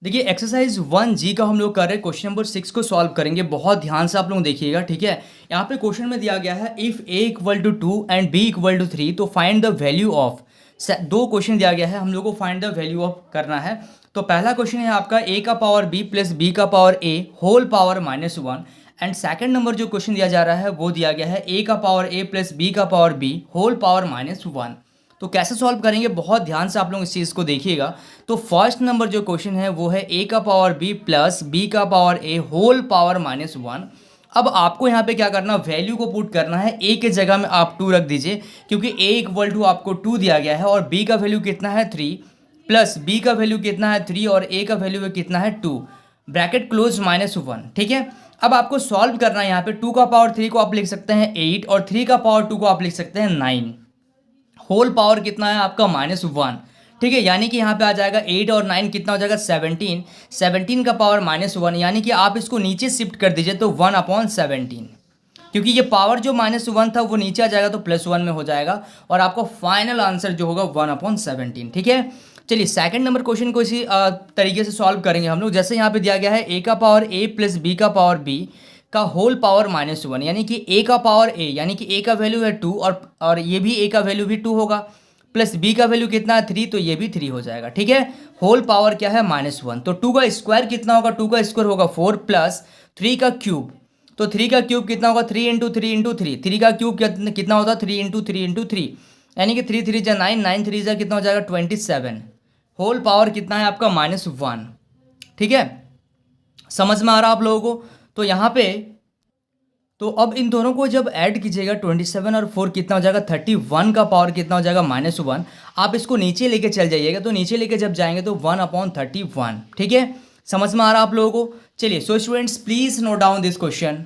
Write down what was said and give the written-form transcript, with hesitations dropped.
देखिए exercise 1G का हम लोग कर रहे हैं, क्वेश्चन नंबर 6 को सॉल्व करेंगे। बहुत ध्यान से आप लोग देखिएगा, ठीक है। यहाँ पे क्वेश्चन में दिया गया है if a equal to 2 and b equal to 3 तो फाइंड द वैल्यू ऑफ। दो क्वेश्चन दिया गया है, हम लोग को फाइंड द वैल्यू ऑफ करना है। तो पहला क्वेश्चन है आपका a का पावर b प्लस b का power a whole power -1 and second number जो क्वेश्चन दिया जा रहा है वो दिया गया है a का पावर a प्लस b का पावर b होल पावर -1। तो कैसे सॉल्व करेंगे, बहुत ध्यान से आप लोग इस चीज़ को देखिएगा। तो फर्स्ट नंबर जो क्वेश्चन है वो है a का पावर b प्लस b का पावर a होल पावर -1। अब आपको यहाँ पे क्या करना, वैल्यू को पुट करना है। a के जगह में आप 2 रख दीजिए, क्योंकि a इक्वल टू आपको 2 दिया गया है और b का वैल्यू कितना है 3 प्लस b का वैल्यू कितना है 3 और a का वैल्यू कितना है 2, ब्रैकेट क्लोज -1, ठीक है। अब आपको सॉल्व करना है। यहाँ पे 2 का पावर 3 को आप लिख सकते हैं 8 और 3 का पावर 2 को आप लिख सकते हैं 9। होल पावर कितना है आपका -1, ठीक है। यानी कि यहाँ पे आ जाएगा 8 और 9 कितना हो जाएगा 17। 17 का पावर -1 यानी कि आप इसको नीचे शिफ्ट कर दीजिए तो 1/17, क्योंकि ये पावर जो -1 था वो नीचे आ जाएगा तो +1 में हो जाएगा और आपका फाइनल आंसर जो होगा 1/17, ठीक है। चलिए सेकंड नंबर क्वेश्चन को इसी तरीके से सॉल्व करेंगे हम लोग। जैसे यहाँ पे दिया गया है a का पावर a प्लस b का पावर b का होल पावर -1, यानी कि a का पावर a, यानी कि a का वैल्यू है 2 और ये भी a का वैल्यू भी 2 होगा, प्लस b का वैल्यू कितना है 3 तो ये भी 3 हो जाएगा, ठीक है। होल पावर क्या है -1, तो 2 का स्क्वायर कितना होगा, 2 का स्क्वायर होगा 4 प्लस 3 का क्यूब, तो 3 का क्यूब कितना होगा 3 इंटू 3 इंटू 3, 3 का क्यूब कितना होता है 3 इंटू 3 इंटू 3, यानी कि 3 3 जा 9, 9 3 जा कितना हो जाएगा 27। होल पावर कितना है आपका -1, ठीक है। समझ में आ रहा आप लोगों को। तो यहाँ पे तो अब इन दोनों को जब ऐड कीजिएगा 27 और 4 कितना हो जाएगा 31 का पावर कितना हो जाएगा -1। आप इसको नीचे लेके चल जाइएगा, तो नीचे लेके जब जाएंगे तो 1/31, ठीक है। समझ में आ रहा आप लोगों को। चलिए so students please note down this question.